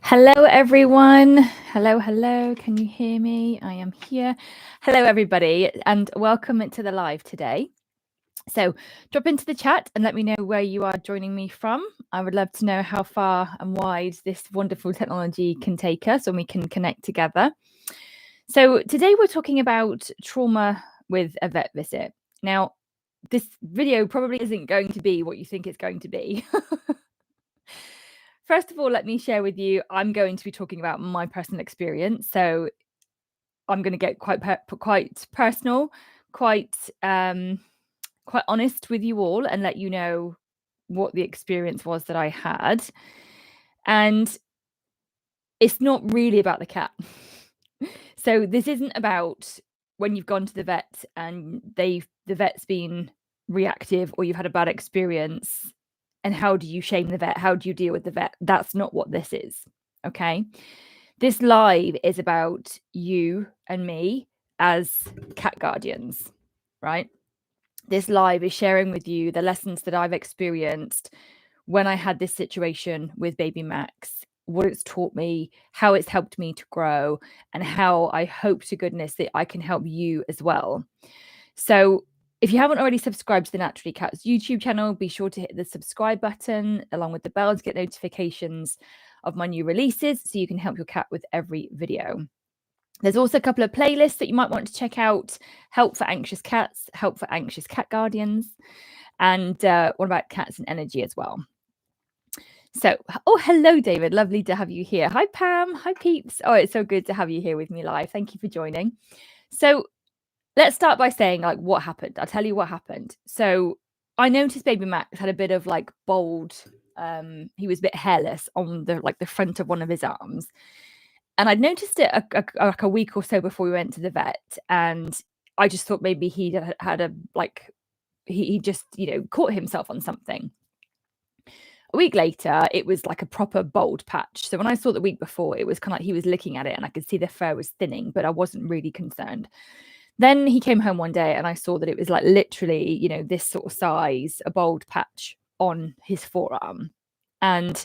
Hello, everyone. Hello, hello. Can you hear me? I am here. Hello, everybody, and welcome to the live today. So drop into the chat and let me know where you are joining me from. I would love to know how far and wide this wonderful technology can take us and we can connect together. So today we're talking about trauma with a vet visit. Now, this video probably isn't going to be what you think it's going to be. First of all, let me share with you, I'm going to be talking about my personal experience. So I'm going to get quite personal, quite honest with you all and let you know what the experience was that I had. And it's not really about the cat. So this isn't about when you've gone to the vet and the vet's been reactive or you've had a bad experience and how do you shame the vet? How do you deal with the vet? That's not what this is. Okay. This live is about you and me as cat guardians, right? This live is sharing with you the lessons that I've experienced when I had this situation with baby Max, what it's taught me, how it's helped me to grow, and how I hope to goodness that I can help you as well. So if you haven't already subscribed to the Naturally Cats YouTube channel, be sure to hit the subscribe button along with the bell to get notifications of my new releases so you can help your cat with every video. There's also a couple of playlists that you might want to check out. Help for anxious cats, help for anxious cat guardians, and what about cats and energy as well. So, oh, hello, David. Lovely to have you here. Hi, Pam. Hi, peeps. Oh, it's so good to have you here with me live. Thank you for joining. So let's start by saying like what happened. I'll tell you what happened. So I noticed baby Max had a bit of like bald, he was a bit hairless on the front of one of his arms. And I'd noticed it like a week or so before we went to the vet. And I just thought maybe he had a like he just, caught himself on something. A week later, it was like a proper bald patch. So when I saw it the week before, it was kind of like he was looking at it and I could see the fur was thinning, but I wasn't really concerned. Then he came home one day and I saw that it was like literally, this sort of size, a bald patch on his forearm. And,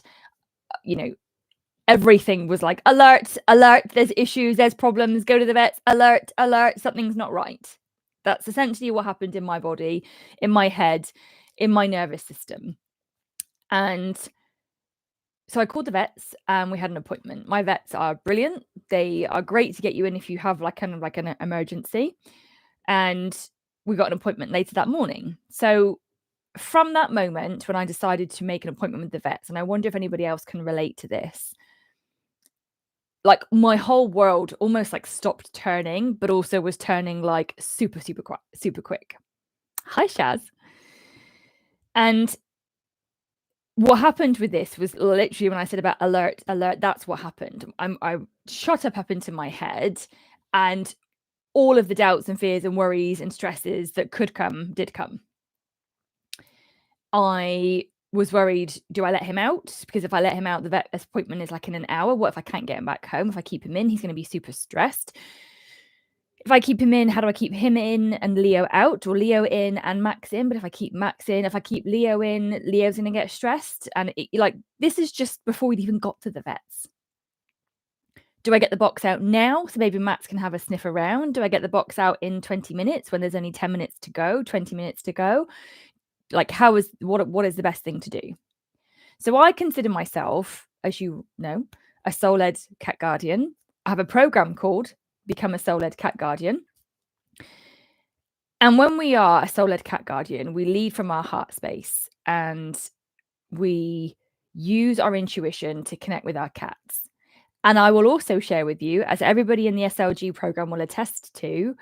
everything was like, alert, alert, there's issues, there's problems, go to the vets, alert, alert, something's not right. That's essentially what happened in my body, in my head, in my nervous system. And so I called the vets and we had an appointment. My vets are brilliant. They are great to get you in if you have kind of an emergency. And we got an appointment later that morning. So from that moment, when I decided to make an appointment with the vets, and I wonder if anybody else can relate to this, like my whole world almost like stopped turning, but also was turning like super quick. Hi, Shaz. And what happened with this was literally when I said about alert, that's what happened. I shot up into my head and all of the doubts and fears and worries and stresses that could come did come. I was worried, do I let him out? Because if I let him out, the vet appointment is like in an hour. What if I can't get him back home? If I keep him in, he's going to be super stressed. If I keep him in, how do I keep him in and Leo out, or Leo in and Max in? But if I keep Max in, if I keep Leo in, Leo's going to get stressed. And this is just before we'd even got to the vets. Do I get the box out now so maybe Max can have a sniff around? Do I get the box out in 20 minutes when there's only 10 minutes to go, 20 minutes to go? Like, what is the best thing to do? So I consider myself, as you know, a soul-led cat guardian. I have a program called Become a Soul-led Cat Guardian. And when we are a soul-led cat guardian, we lead from our heart space and we use our intuition to connect with our cats. And I will also share with you, as everybody in the SLG program will attest to,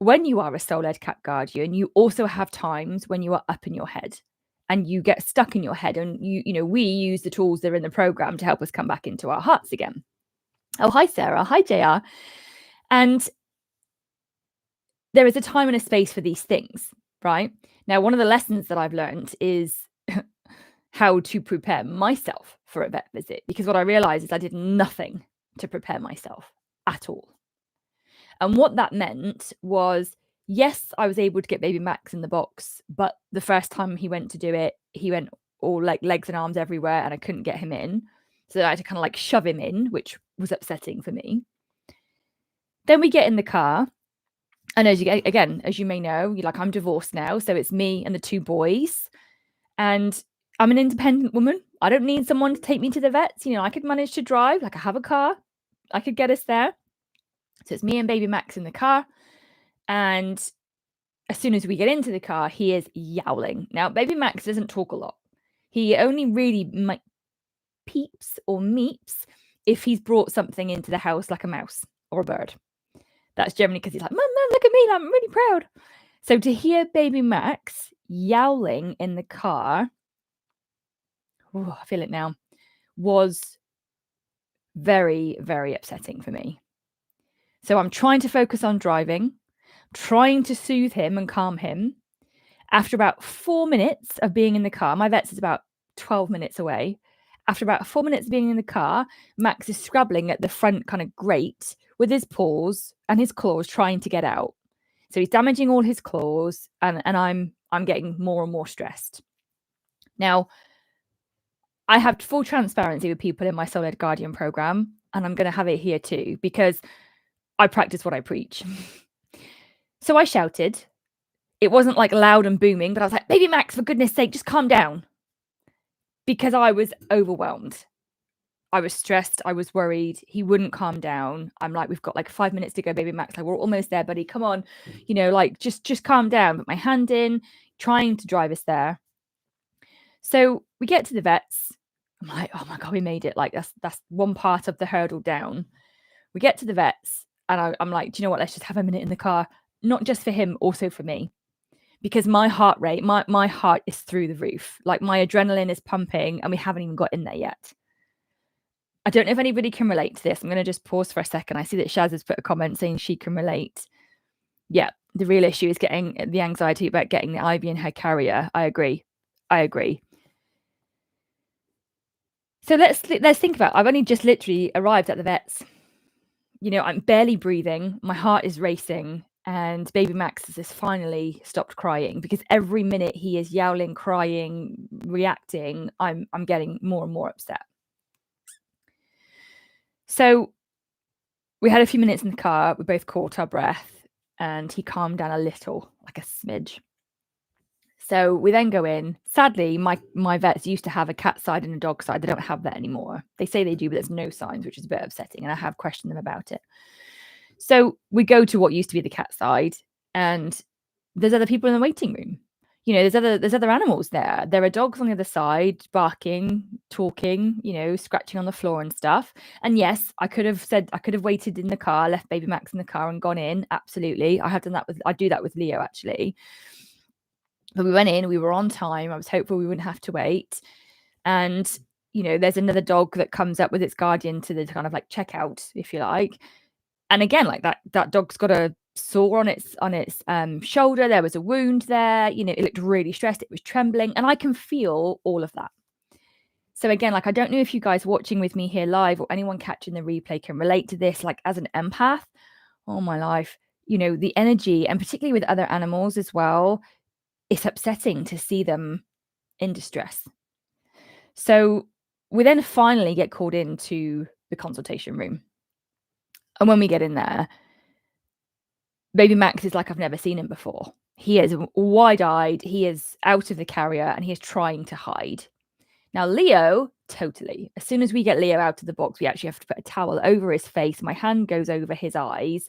when you are a soul-led cat guardian, you also have times when you are up in your head and you get stuck in your head. And we use the tools that are in the program to help us come back into our hearts again. Oh, hi, Sarah. Hi, JR. And there is a time and a space for these things, right? Now, one of the lessons that I've learned is how to prepare myself for a vet visit, because what I realized is I did nothing to prepare myself at all. And what that meant was, yes, I was able to get baby Max in the box, but the first time he went to do it, he went all like legs and arms everywhere and I couldn't get him in. So I had to kind of like shove him in, which was upsetting for me. Then we get in the car. And as you may know, I'm divorced now. So it's me and the 2 boys. And I'm an independent woman. I don't need someone to take me to the vets. I could manage to drive. I have a car. I could get us there. So it's me and baby Max in the car. And as soon as we get into the car, he is yowling. Now, baby Max doesn't talk a lot. He only really peeps or meeps if he's brought something into the house like a mouse or a bird. That's generally because he's like, Mum, look at me, I'm really proud. So to hear baby Max yowling in the car, I feel it now, was very, very upsetting for me. So I'm trying to focus on driving, trying to soothe him and calm him. After about 4 minutes of being in the car, my vet's is about 12 minutes away. After about 4 minutes of being in the car, Max is scrabbling at the front kind of grate with his paws and his claws trying to get out. So he's damaging all his claws, and I'm getting more and more stressed. Now, I have full transparency with people in my Solid Guardian program, and I'm going to have it here too, because I practice what I preach. So I shouted. It wasn't like loud and booming, but I was like, baby Max, for goodness sake, just calm down. Because I was overwhelmed. I was stressed. I was worried. He wouldn't calm down. I'm like, we've got like 5 minutes to go, baby Max. Like, we're almost there, buddy. Come on. Just calm down. Put my hand in, trying to drive us there. So we get to the vets. I'm like, oh my God, we made it. Like, that's one part of the hurdle down. We get to the vets, and I'm like, do you know what? Let's just have a minute in the car. Not just for him, also for me. Because my heart rate, my heart is through the roof. Like, my adrenaline is pumping, and we haven't even got in there yet. I don't know if anybody can relate to this. I'm going to just pause for a second. I see that Shaz has put a comment saying she can relate. Yeah, the real issue is getting the anxiety about getting the IV in her carrier. I agree. So let's think about it. I've only just literally arrived at the vets. I'm barely breathing. My heart is racing. And baby Max has finally stopped crying, because every minute he is yowling, crying, reacting, I'm getting more and more upset. So we had a few minutes in the car. We both caught our breath, and he calmed down a little, like a smidge. So we then go in. Sadly, my vets used to have a cat side and a dog side. They don't have that anymore. They say they do, but there's no signs, which is a bit upsetting. And I have questioned them about it. So we go to what used to be the cat side, and there's other people in the waiting room. There's other animals there. There are dogs on the other side, barking, talking, scratching on the floor and stuff. And yes, I could have waited in the car, left baby Max in the car and gone in. Absolutely. I do that with Leo, actually. But we went in, we were on time. I was hopeful we wouldn't have to wait. And, there's another dog that comes up with its guardian to the kind of like checkout, if you like. And again, like that dog's got a sore on its shoulder. There was a wound there. It looked really stressed. It was trembling, and I can feel all of that. So again, like, I don't know if you guys watching with me here live or anyone catching the replay can relate to this. Like, as an empath, oh my life, the energy, and particularly with other animals as well, it's upsetting to see them in distress. So we then finally get called into the consultation room. And when we get in there, baby Max is like I've never seen him before. He is wide-eyed, he is out of the carrier, and he is trying to hide. Now, Leo, totally. As soon as we get Leo out of the box, we actually have to put a towel over his face. My hand goes over his eyes,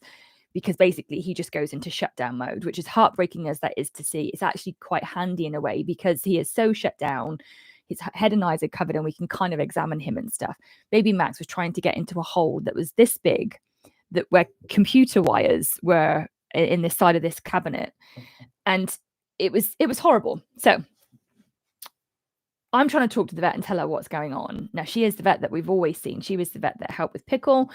because basically he just goes into shutdown mode, which is heartbreaking as that is to see. It's actually quite handy in a way, because he is so shut down. His head and eyes are covered, and we can kind of examine him and stuff. Baby Max was trying to get into a hole that was this big, where computer wires were in the side of this cabinet, and it was horrible. So I'm trying to talk to the vet and tell her what's going on. Now, she is the vet that we've always seen. She was the vet that helped with Pickle,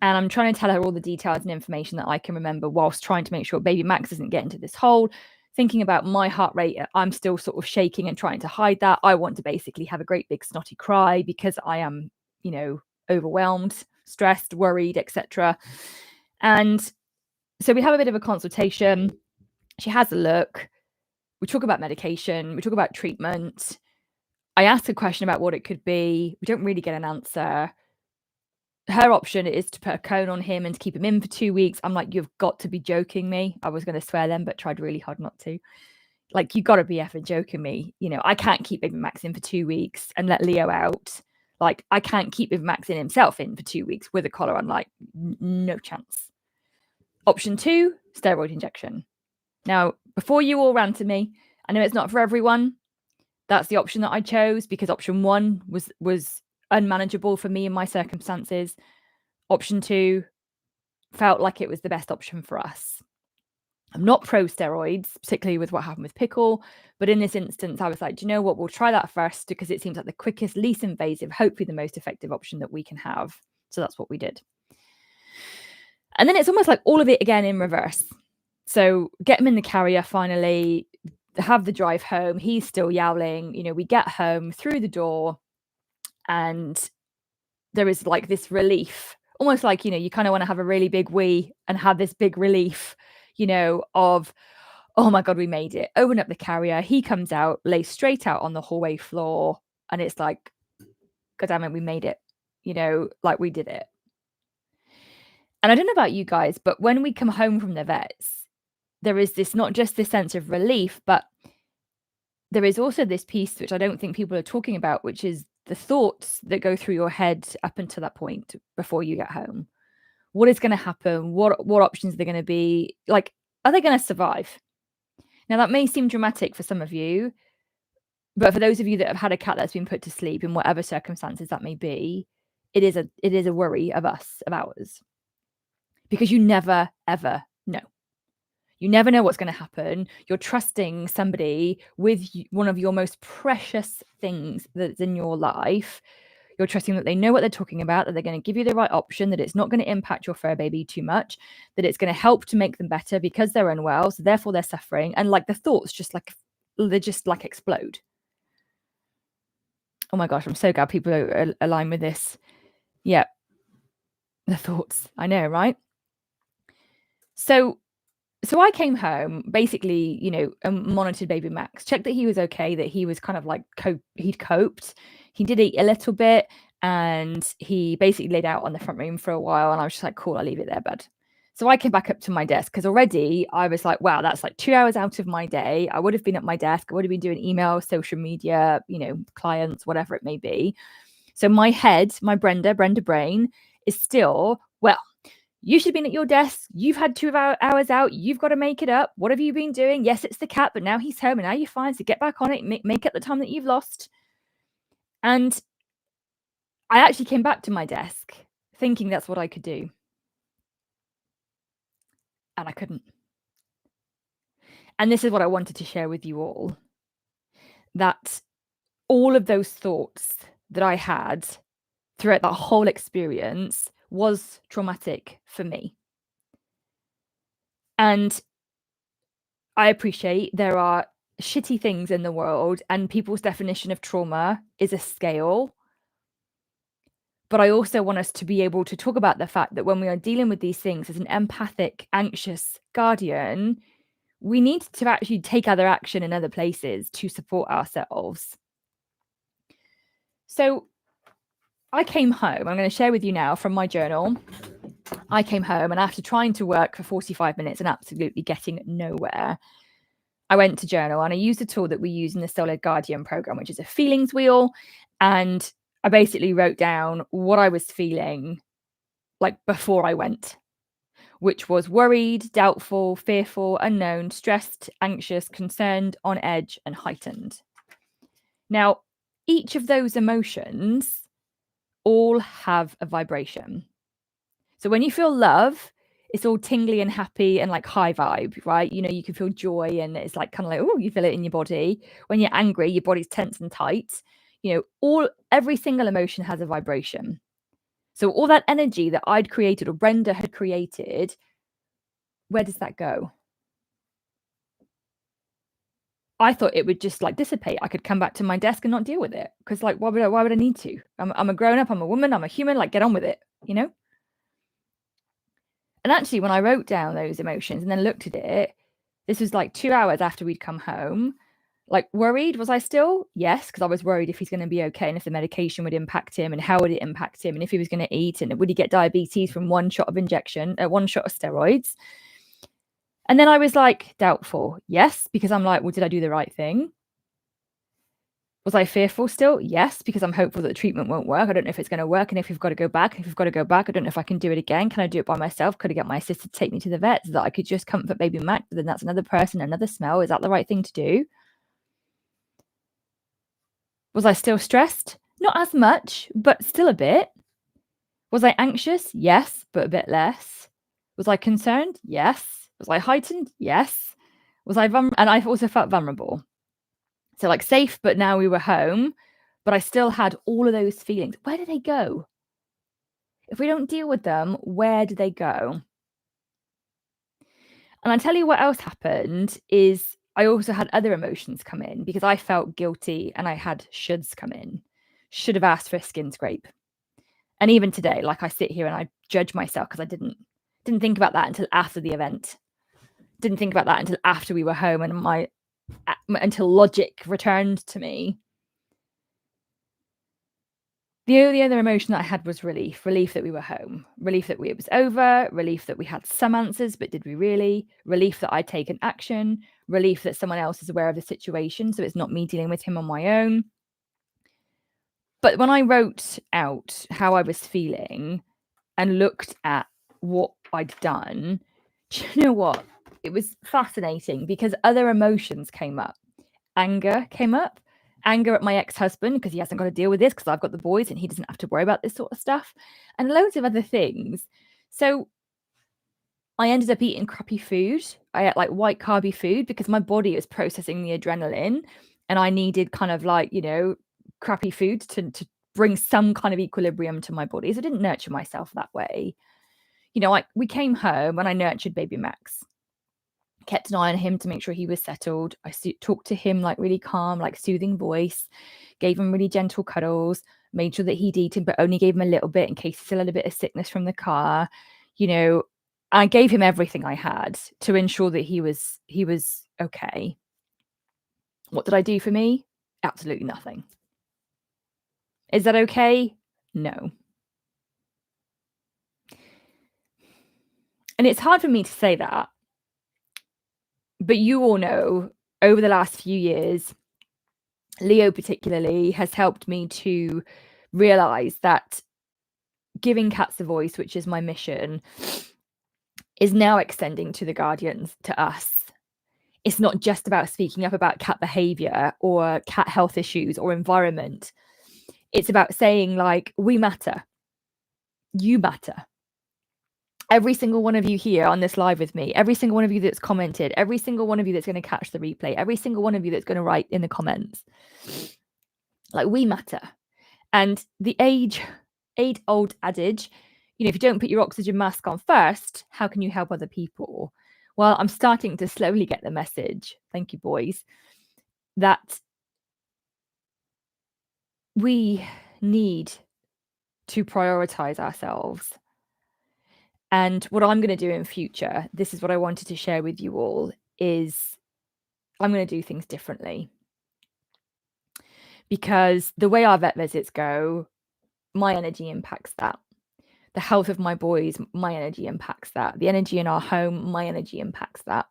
and I'm trying to tell her all the details and information that I can remember, whilst trying to make sure baby Max doesn't get into this hole. Thinking about my heart rate, I'm still sort of shaking and trying to hide that. I want to basically have a great big snotty cry, because I am, overwhelmed, stressed, worried, etc. And so we have a bit of a consultation. She has a look. We talk about medication. We talk about treatment. I ask a question about what it could be. We don't really get an answer. Her option is to put a cone on him and to keep him in for 2 weeks. I'm like, "You've got to be joking me." I was gonna swear then, but tried really hard not to. Like, you gotta be effing joking me. You know, I can't keep baby Max in for 2 weeks and let Leo out. Like, I can't keep baby Max in himself in for 2 weeks with a collar on, like, no chance. Option 2, steroid injection. Now, before you all ran to me, I know it's not for everyone. That's the option that I chose because option 1 was unmanageable for me in my circumstances. Option 2 felt like it was the best option for us. I'm not pro steroids, particularly with what happened with Pickle, but in this instance, I was like, do you know what? We'll try that first because it seems like the quickest, least invasive, hopefully the most effective option that we can have. So that's what we did. And then it's almost like all of it again in reverse. So get him in the carrier finally, have the drive home. He's still yowling. You know, we get home through the door and there is like this relief, almost like, you know, you kind of want to have a really big wee and have this big relief, you know, of, oh my God, we made it. Open up the carrier. He comes out, lays straight out on the hallway floor. And it's like, God damn it, we made it. You know, like we did it. And I don't know about you guys, but when we come home from the vets, there is this not just this sense of relief, but there is also this piece which I don't think people are talking about, which is the thoughts that go through your head up until that point before you get home. What is going to happen? What options are they going to be? Like, are they going to survive? Now, that may seem dramatic for some of you, but for those of you that have had a cat that's been put to sleep in whatever circumstances that may be, it is a worry of ours, because you never, ever know. You never know what's going to happen. You're trusting somebody with one of your most precious things that's in your life. You're trusting that they know what they're talking about, that they're going to give you the right option, that it's not going to impact your fur baby too much, that it's going to help to make them better because they're unwell, so therefore they're suffering. And like the thoughts they just like explode. Oh my gosh, I'm so glad people are aligned with this. Yeah, the thoughts. I know, right? So I came home, basically, you know, monitored baby Max, checked that he was okay, that he was kind of like he'd coped. He did eat a little bit and he basically laid out on the front room for a while. And I was just like, cool, I'll leave it there, bud. So I came back up to my desk because already I was like, wow, that's like 2 hours out of my day. I would have been at my desk. I would have been doing email, social media, you know, clients, whatever it may be. So my head, my Brenda brain is still, well, you should have been at your desk. You've had 2 hours out. You've got to make it up. What have you been doing? Yes, it's the cat, but now he's home and now you're fine. So get back on it. Make up the time that you've lost. And I actually came back to my desk thinking that's what I could do. And I couldn't. And this is what I wanted to share with you all. That all of those thoughts that I had throughout that whole experience was traumatic for me. And I appreciate there are shitty things in the world and people's definition of trauma is a scale. But I also want us to be able to talk about the fact that when we are dealing with these things as an empathic, anxious guardian, we need to actually take other action in other places to support ourselves. So I came home. I'm going to share with you now from my journal. I came home and after trying to work for 45 minutes and absolutely getting nowhere, I went to journal and I used a tool that we use in the Solid Guardian program, which is a feelings wheel. And I basically wrote down what I was feeling like before I went, which was worried, doubtful, fearful, unknown, stressed, anxious, concerned, on edge, and heightened. Now, each of those emotions all have a vibration. So when you feel love, it's all tingly and happy and like high vibe, right? You know, you can feel joy and it's like kind of like, oh, you feel it in your body. When you're angry, your body's tense and tight. You know, every single emotion has a vibration. So all that energy that I'd created or Brenda had created, where does that go? I thought it would just like dissipate. I could come back to my desk and not deal with it. Because like, why would I need to? I'm a grown up, I'm a woman, I'm a human, like get on with it, you know? And actually, when I wrote down those emotions and then looked at it, this was like 2 hours after we'd come home. Like, worried, was I still? Yes, because I was worried if he's going to be okay and if the medication would impact him and how would it impact him and if he was going to eat and would he get diabetes from one shot of steroids. And then I was like, doubtful. Yes, because I'm like, well, did I do the right thing? Was I fearful still? Yes, because I'm hopeful that the treatment won't work. I don't know if it's going to work. And if we've got to go back, I don't know if I can do it again. Can I do it by myself? Could I get my sister to take me to the vet so that I could just comfort baby Mac? But then that's another person, another smell. Is that the right thing to do? Was I still stressed? Not as much, but still a bit. Was I anxious? Yes, but a bit less. Was I concerned? Yes. Was I heightened? Yes. Was I and I also felt vulnerable. So like safe, but now we were home, but I still had all of those feelings. Where do they go? If we don't deal with them, where do they go? And I tell you what else happened is I also had other emotions come in because I felt guilty and I had shoulds come in. Should have asked for a skin scrape. And even today, like I sit here and I judge myself because I didn't think about that until after the event. Didn't think about that until after we were home and until logic returned to me. The only other emotion that I had was relief that we were home, relief that it was over, relief that we had some answers, but did we really? Relief that I'd taken action, relief that someone else is aware of the situation, so it's not me dealing with him on my own. But when I wrote out how I was feeling and looked at what I'd done, do you know what? It was fascinating because other emotions came up. Anger came up. Anger at my ex-husband because he hasn't got to deal with this because I've got the boys and he doesn't have to worry about this sort of stuff, and loads of other things. So I ended up eating crappy food. I ate like white carby food because my body was processing the adrenaline and I needed kind of like, crappy food to bring some kind of equilibrium to my body. So I didn't nurture myself that way. We came home and I nurtured baby Max. Kept an eye on him to make sure he was settled. I talked to him like really calm, like soothing voice, gave him really gentle cuddles, made sure that he'd eaten, but only gave him a little bit in case he still had a bit of sickness from the car. I gave him everything I had to ensure that he was okay. What did I do for me? Absolutely nothing. Is that okay? No. And it's hard for me to say that, but you all know over the last few years, Leo particularly has helped me to realize that giving cats a voice, which is my mission, is now extending to the guardians, to us. It's not just about speaking up about cat behavior or cat health issues or environment. It's about saying, like, we matter. You matter. Every single one of you here on this live with me, every single one of you that's commented, every single one of you that's going to catch the replay, every single one of you that's going to write in the comments, like, we matter. And the age-old adage, if you don't put your oxygen mask on first, how can you help other people? Well, I'm starting to slowly get the message, thank you, boys, that we need to prioritize ourselves. And what I'm going to do in future, this is what I wanted to share with you all, is I'm going to do things differently. Because the way our vet visits go, my energy impacts that. The health of my boys, my energy impacts that. The energy in our home, my energy impacts that.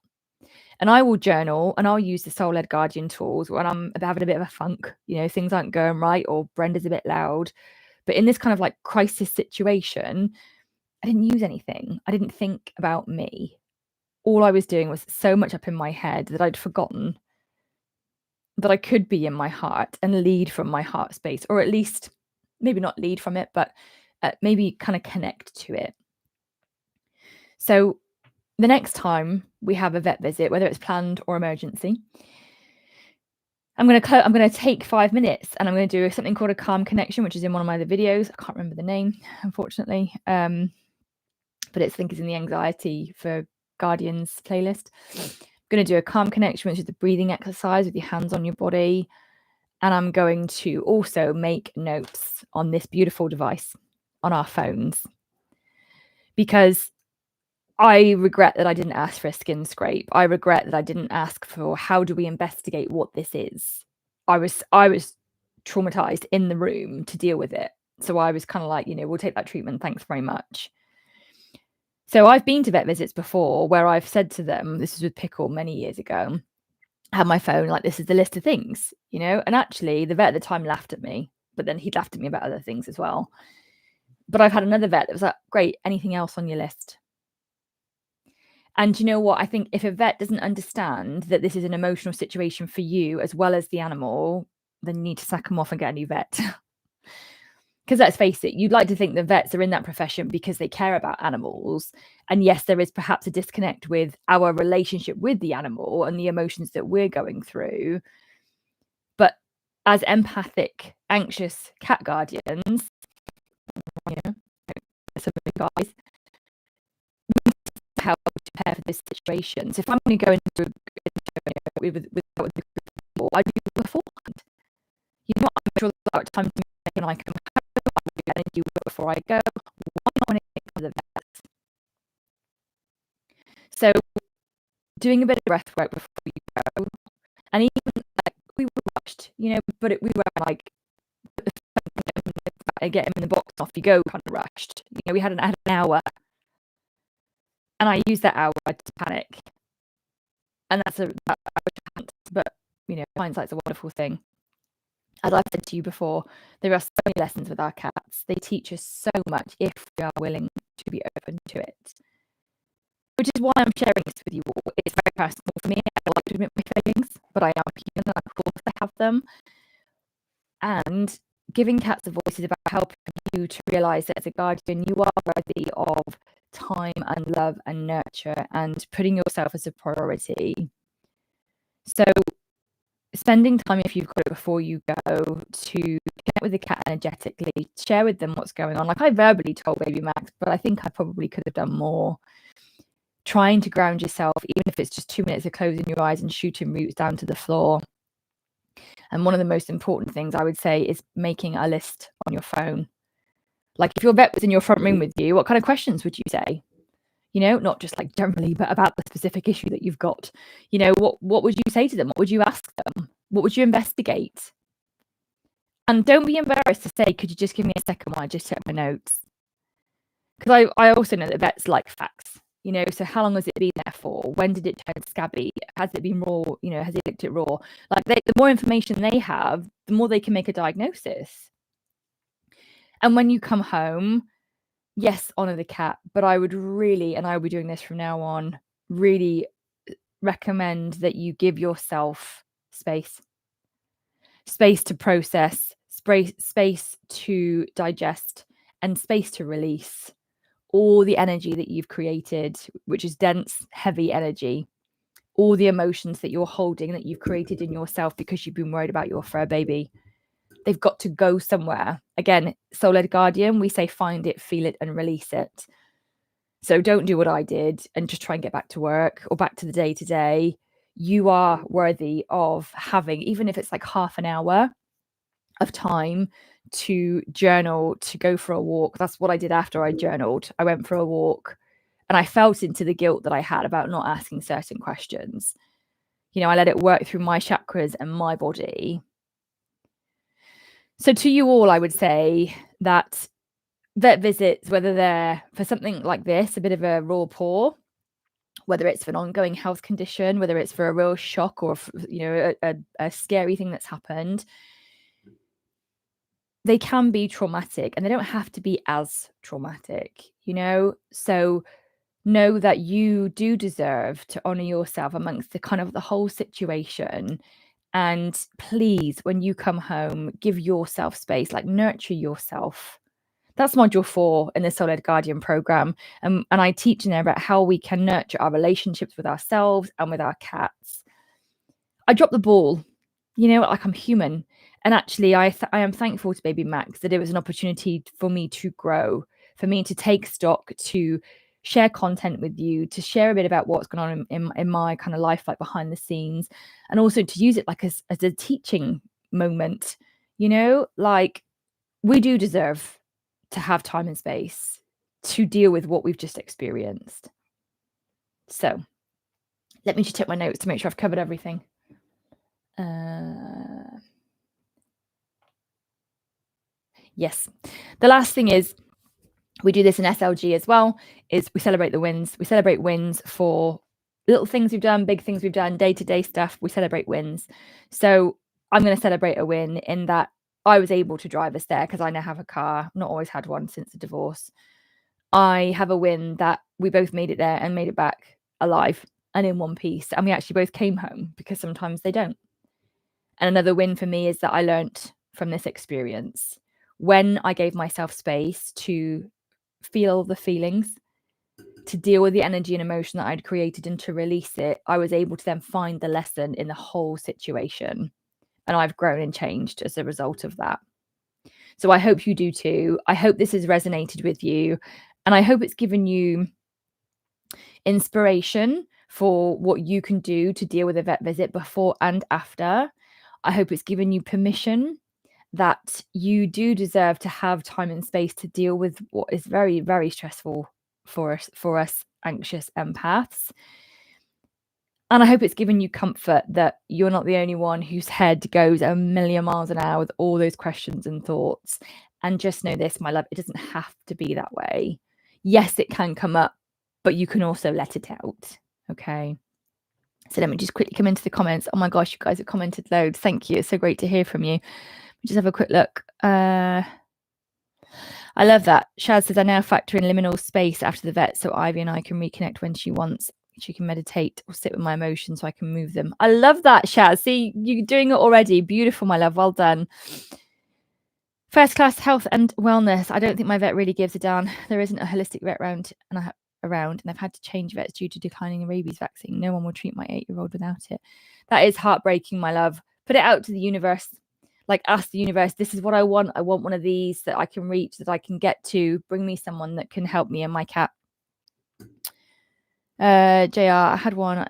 And I will journal and I'll use the soul-led guardian tools when I'm having a bit of a funk, things aren't going right or Brenda's a bit loud. But in this kind of like crisis situation, I didn't use anything. I didn't think about me. All I was doing was so much up in my head that I'd forgotten that I could be in my heart and lead from my heart space, or at least maybe not lead from it, but maybe kind of connect to it. So the next time we have a vet visit, whether it's planned or emergency, I'm going to take 5 minutes and I'm going to do something called a calm connection, which is in one of my other videos. I can't remember the name, unfortunately. But I think it's in the Anxiety for Guardians playlist. I'm going to do a calm connection, which is the breathing exercise with your hands on your body. And I'm going to also make notes on this beautiful device on our phones. Because I regret that I didn't ask for a skin scrape. I regret that I didn't ask for, how do we investigate what this is? I was traumatized in the room to deal with it. So I was kind of like, we'll take that treatment. Thanks very much. So I've been to vet visits before where I've said to them, this was with Pickle many years ago, I had my phone, like, this is the list of things, and actually the vet at the time laughed at me, but then he'd laughed at me about other things as well. But I've had another vet that was like, great, anything else on your list? And you know what? I think if a vet doesn't understand that this is an emotional situation for you as well as the animal, then you need to sack them off and get a new vet. Because let's face it, you'd like to think the vets are in that profession because they care about animals. And yes, there is perhaps a disconnect with our relationship with the animal and the emotions that we're going through. But as empathic, anxious cat guardians, some of the guys, how to prepare for this situation. So if I'm going to go into with the people, I do it beforehand. I'm sure about time to make and I come home, I will do it before I go. Why not when it comes to the vets? So doing a bit of breath work before you go, and even like we were rushed, but we were like get him in the box, off you go, kind of rushed. We had an hour, and I used that hour to panic, and but hindsight's a wonderful thing. As I've said to you before, there are so many lessons with our cats. They teach us so much if we are willing to be open to it. Which is why I'm sharing this with you all. It's very personal for me. I like to admit my feelings, but I am human, and of course I have them. And giving cats a voice is about helping you to realise that as a guardian, you are worthy of time and love and nurture and putting yourself as a priority. So spending time, if you've got it before you go, to connect with the cat energetically, share with them what's going on. Like I verbally told baby Max, but I think I probably could have done more. Trying to ground yourself, even if it's just 2 minutes of closing your eyes and shooting roots down to the floor. And one of the most important things I would say is making a list on your phone. Like if your vet was in your front room with you, what kind of questions would you say? Not just like generally, but about the specific issue that you've got. What would you say to them? What would you ask them? What would you investigate? And don't be embarrassed to say, could you just give me a second while I just check my notes? Because I also know that vets like facts. So how long has it been there for? When did it turn scabby? Has it been raw? Has it licked it raw? Like the more information they have, the more they can make a diagnosis. And when you come home, yes, honor the cat, but I would really, and I will be doing this from now on, really recommend that you give yourself space to process, space to digest, and space to release all the energy that you've created, which is dense, heavy energy, all the emotions that you're holding that you've created in yourself because you've been worried about your fur baby. They've got to go somewhere. Again, Soul-Led Guardian, we say find it, feel it, and release it. So don't do what I did and just try and get back to work or back to the day-to-day. You are worthy of having, even if it's like half an hour of time, to journal, to go for a walk. That's what I did after I journaled. I went for a walk and I felt into the guilt that I had about not asking certain questions. I let it work through my chakras and my body. So to you all, I would say that vet visits, whether they're for something like this, a bit of a raw paw, whether it's for an ongoing health condition, whether it's for a real shock or, a scary thing that's happened, they can be traumatic and they don't have to be as traumatic, So know that you do deserve to honor yourself amongst the whole situation. And please, when you come home, give yourself space, like nurture yourself. That's module 4 in the Soul-Led Guardian program. And I teach in there about how we can nurture our relationships with ourselves and with our cats. I dropped the ball, like I'm human. And actually, I am thankful to baby Max that it was an opportunity for me to grow, for me to take stock, to share content with you, to share a bit about what's going on in my kind of life, like behind the scenes, and also to use it like as a teaching moment, like we do deserve to have time and space to deal with what we've just experienced. So let me just check my notes to make sure I've covered everything. Yes. The last thing is, we do this in SLG as well, is we celebrate the wins. We celebrate wins for little things we've done, big things we've done, day-to-day stuff. We celebrate wins. So I'm going to celebrate a win in that I was able to drive us there because I now have a car. Not always had one since the divorce. I have a win that we both made it there and made it back alive and in one piece. And we actually both came home, because sometimes they don't. And another win for me is that I learnt from this experience. When I gave myself space to feel the feelings, to deal with the energy and emotion that I'd created, and to release it, I was able to then find the lesson in the whole situation. And I've grown and changed as a result of that. So I hope you do too. I hope this has resonated with you. And I hope it's given you inspiration for what you can do to deal with a vet visit before and after. I hope it's given you permission that you do deserve to have time and space to deal with what is very, very stressful for us anxious empaths. And I hope it's given you comfort that you're not the only one whose head goes a million miles an hour with all those questions and thoughts. And just know this, my love, it doesn't have to be that way. Yes, it can come up, but you can also let it out. Okay. So let me just quickly come into the comments. Oh my gosh, you guys have commented loads. Thank you. It's so great to hear from you. Just have a quick look. I love that. Shaz says, I now factor in liminal space after the vet so Ivy and I can reconnect when she wants. She can meditate or sit with my emotions so I can move them. I love that, Shaz. See, you're doing it already. Beautiful, my love. Well done. First class health and wellness. I don't think my vet really gives a damn. There isn't a holistic vet around, and I've had to change vets due to declining a rabies vaccine. No one will treat my 8-year-old without it. That is heartbreaking, my love. Put it out to the universe. Like, ask the universe, this is what I want. I want one of these that I can reach, that I can get to. Bring me someone that can help me and my cat. JR, I had one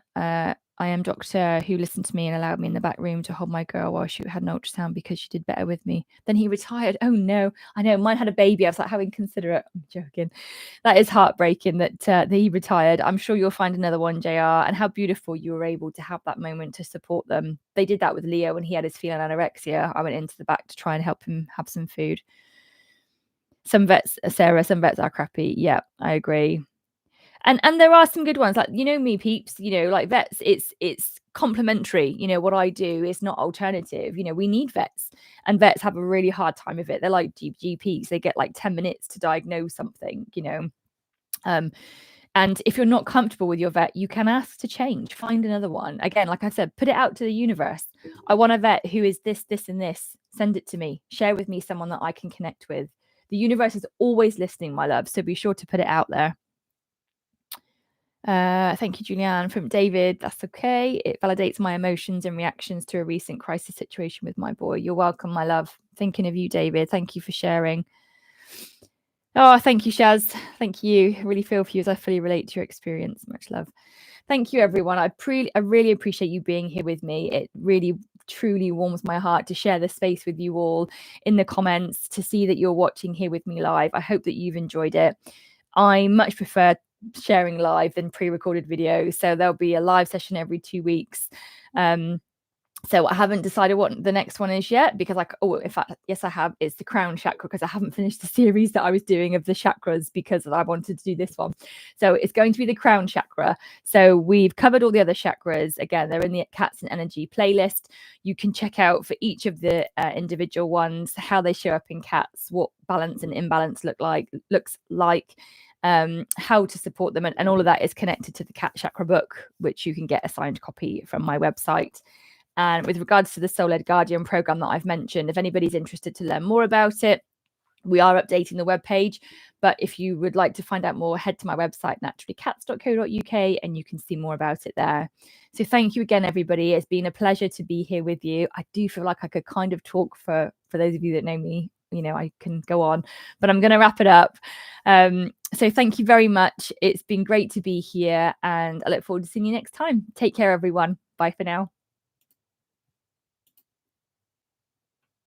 I am doctor who listened to me and allowed me in the back room to hold my girl while she had an ultrasound because she did better with me. Then he retired. Oh no, I know, mine had a baby. I was like, how inconsiderate. I'm joking. That is heartbreaking that he retired. I'm sure you'll find another one, JR, and how beautiful you were able to have that moment to support them. They did that with Leo when he had his feline anorexia. I went into the back to try and help him have some food. Some vets, Sarah, some vets are crappy. Yeah, I agree. And there are some good ones, like, you know me, peeps, you know, like vets, it's complementary. You know, what I do is not alternative. You know, we need vets, and vets have a really hard time of it. They're like GPs. They get like 10 minutes to diagnose something, you know. And if you're not comfortable with your vet, you can ask to change, find another one. Again, like I said, put it out to the universe. I want a vet who is this, this, and this. Send it to me. Share with me someone that I can connect with. The universe is always listening, my love. So be sure to put it out there. Thank you, Julianne. From David, that's okay. It validates my emotions and reactions to a recent crisis situation with my boy. You're welcome, my love. Thinking of you, David. Thank you for sharing. Oh, thank you, Shaz. Thank you. I really feel for you as I fully relate to your experience. Much love. Thank you, everyone. I really appreciate you being here with me. It really, truly warms my heart to share this space with you all in the comments, to see that you're watching here with me live. I hope that you've enjoyed it. I much prefer sharing live than pre-recorded videos, so there'll be a live session every 2 weeks. So I haven't decided what the next one is yet, because in fact, yes, I have. It's the crown chakra, because I haven't finished the series that I was doing of the chakras, because I wanted to do this one. So it's going to be the crown chakra. So we've covered all the other chakras. Again, they're in the Cats and Energy playlist. You can check out for each of the individual ones how they show up in cats, what balance and imbalance looks like. How to support them, and all of that is connected to the cat chakra book, which you can get a signed copy from my website. And with regards to the Soul-Led Guardian program that I've mentioned, if anybody's interested to learn more about it, we are updating the webpage. But if you would like to find out more, head to my website, naturallycats.co.uk, and you can see more about it there. So thank you again, everybody. It's been a pleasure to be here with you. I do feel like I could kind of talk for those of you that know me. You know, I can go on, but I'm going to wrap it up. So thank you very much. It's been great to be here, and I look forward to seeing you next time. Take care, everyone. Bye for now.